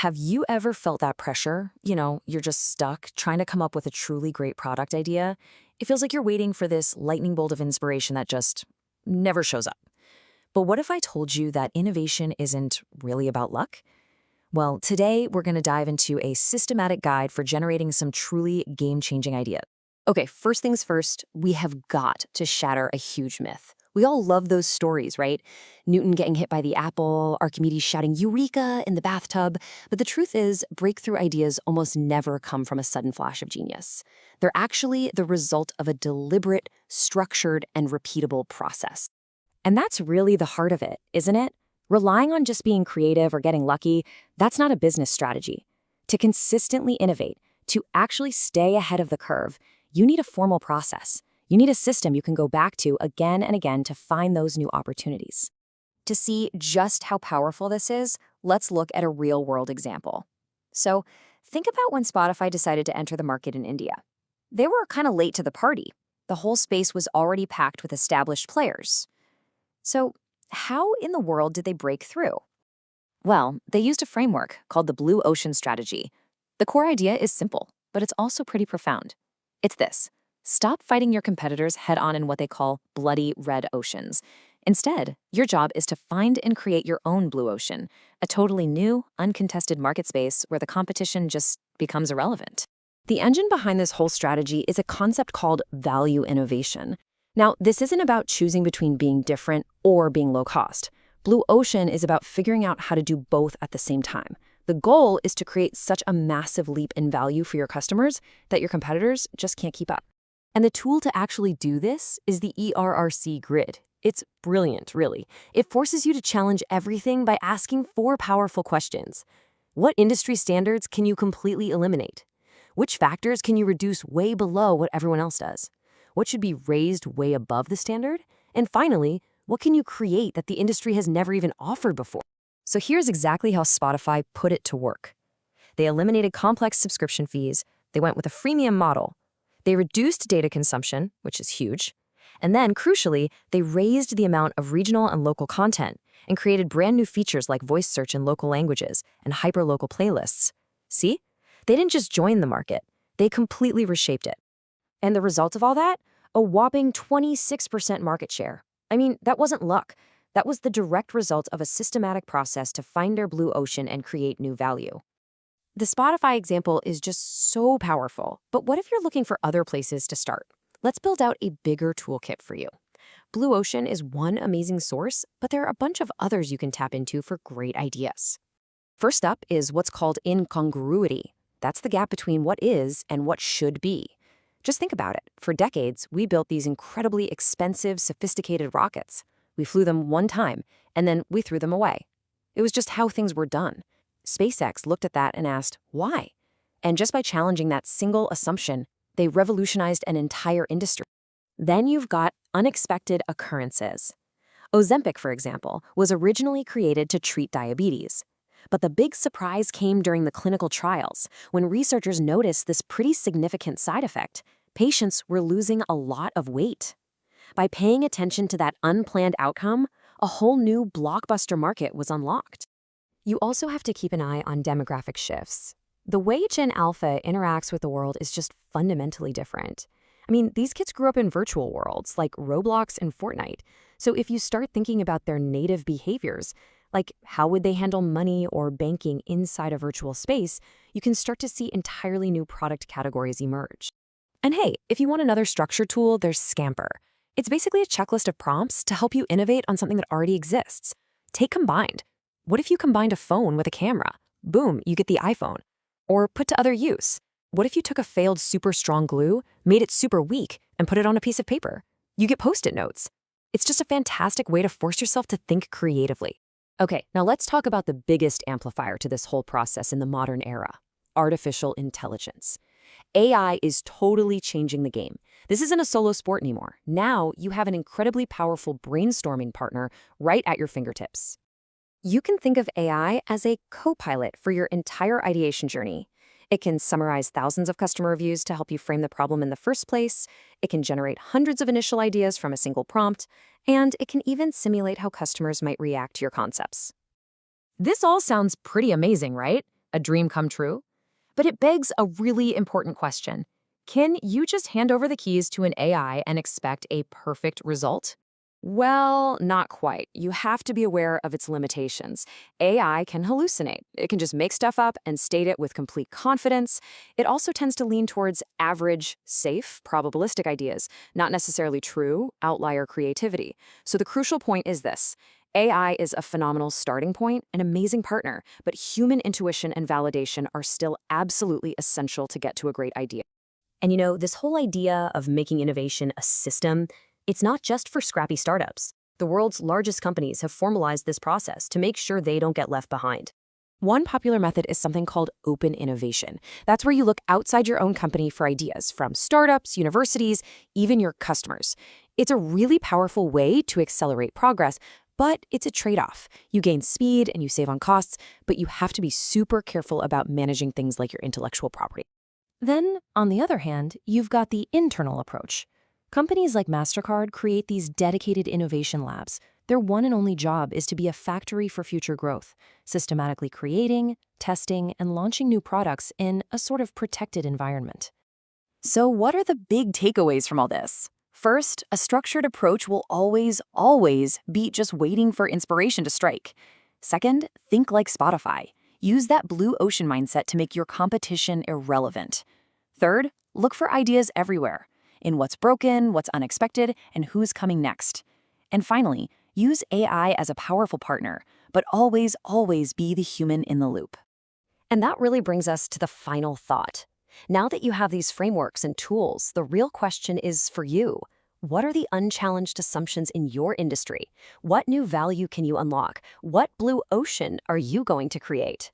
Have you ever felt that pressure? You're just stuck trying to come up with a truly great product idea. It feels like you're waiting for this lightning bolt of inspiration that just never shows up. But what if I told you that innovation isn't really about luck? Well, today we're going to dive into a systematic guide for generating some truly game-changing ideas. Okay, first things first, we have got to shatter a huge myth. We all love those stories, right? Newton getting hit by the apple, Archimedes shouting Eureka in the bathtub. But the truth is, breakthrough ideas almost never come from a sudden flash of genius. They're actually the result of a deliberate, structured, and repeatable process. And that's really the heart of it, isn't it? Relying on just being creative or getting lucky, that's not a business strategy. To consistently innovate, to actually stay ahead of the curve, you need a formal process. You need a system you can go back to again and again to find those new opportunities. To see just how powerful this is, let's look at a real-world example. So, think about when Spotify decided to enter the market in India. They were kind of late to the party. The whole space was already packed with established players. So, how in the world did they break through? Well, they used a framework called the Blue Ocean Strategy. The core idea is simple, but it's also pretty profound. It's this: stop fighting your competitors head-on in what they call bloody red oceans. Instead, your job is to find and create your own blue ocean, a totally new, uncontested market space where the competition just becomes irrelevant. The engine behind this whole strategy is a concept called value innovation. Now, this isn't about choosing between being different or being low cost. Blue Ocean is about figuring out how to do both at the same time. The goal is to create such a massive leap in value for your customers that your competitors just can't keep up. And the tool to actually do this is the ERRC grid. It's brilliant, really. It forces you to challenge everything by asking 4 powerful questions. What industry standards can you completely eliminate? Which factors can you reduce way below what everyone else does? What should be raised way above the standard? And finally, what can you create that the industry has never even offered before? So here's exactly how Spotify put it to work. They eliminated complex subscription fees. They went with a freemium model. They reduced data consumption, which is huge. And then, crucially, they raised the amount of regional and local content and created brand new features like voice search in local languages and hyperlocal playlists. See? They didn't just join the market. They completely reshaped it. And the result of all that? A whopping 26% market share. I mean, that wasn't luck. That was the direct result of a systematic process to find their blue ocean and create new value. The Spotify example is just so powerful, but what if you're looking for other places to start? Let's build out a bigger toolkit for you. Blue Ocean is one amazing source, but there are a bunch of others you can tap into for great ideas. First up is what's called incongruity. That's the gap between what is and what should be. Just think about it. For decades, we built these incredibly expensive, sophisticated rockets. We flew them one time, and then we threw them away. It was just how things were done. SpaceX looked at that and asked, why? And just by challenging that single assumption, they revolutionized an entire industry. Then you've got unexpected occurrences. Ozempic, for example, was originally created to treat diabetes. But the big surprise came during the clinical trials, when researchers noticed this pretty significant side effect. Patients were losing a lot of weight. By paying attention to that unplanned outcome, a whole new blockbuster market was unlocked. You also have to keep an eye on demographic shifts. The way Gen Alpha interacts with the world is just fundamentally different. I mean, these kids grew up in virtual worlds like Roblox and Fortnite. So if you start thinking about their native behaviors, like how would they handle money or banking inside a virtual space, you can start to see entirely new product categories emerge. And hey, if you want another structure tool, there's SCAMPER. It's basically a checklist of prompts to help you innovate on something that already exists. Take combined. What if you combined a phone with a camera? Boom, you get the iPhone. Or put to other use. What if you took a failed super strong glue, made it super weak, and put it on a piece of paper? You get Post-it notes. It's just a fantastic way to force yourself to think creatively. Okay, now let's talk about the biggest amplifier to this whole process in the modern era: artificial intelligence. AI is totally changing the game. This isn't a solo sport anymore. Now you have an incredibly powerful brainstorming partner right at your fingertips. You can think of AI as a co-pilot for your entire ideation journey. It can summarize thousands of customer reviews to help you frame the problem in the first place. It can generate hundreds of initial ideas from a single prompt, and it can even simulate how customers might react to your concepts. This all sounds pretty amazing, right? A dream come true? But it begs a really important question. Can you just hand over the keys to an AI and expect a perfect result? Well, not quite. You have to be aware of its limitations. AI can hallucinate. It can just make stuff up and state it with complete confidence. It also tends to lean towards average, safe, probabilistic ideas, not necessarily true, outlier creativity. So the crucial point is this. AI is a phenomenal starting point, an amazing partner, but human intuition and validation are still absolutely essential to get to a great idea. And this whole idea of making innovation a system, it's not just for scrappy startups. The world's largest companies have formalized this process to make sure they don't get left behind. One popular method is something called open innovation. That's where you look outside your own company for ideas from startups, universities, even your customers. It's a really powerful way to accelerate progress, but it's a trade-off. You gain speed and you save on costs, but you have to be super careful about managing things like your intellectual property. Then, on the other hand, you've got the internal approach. Companies like MasterCard create these dedicated innovation labs. Their one and only job is to be a factory for future growth, systematically creating, testing, and launching new products in a sort of protected environment. So what are the big takeaways from all this? First, a structured approach will always beat just waiting for inspiration to strike. Second, think like Spotify. Use that blue ocean mindset to make your competition irrelevant. Third, look for ideas everywhere, in what's broken, what's unexpected, and who's coming next. And finally, use AI as a powerful partner, but always be the human in the loop. And that really brings us to the final thought. Now that you have these frameworks and tools, the real question is for you. What are the unchallenged assumptions in your industry? What new value can you unlock? What blue ocean are you going to create?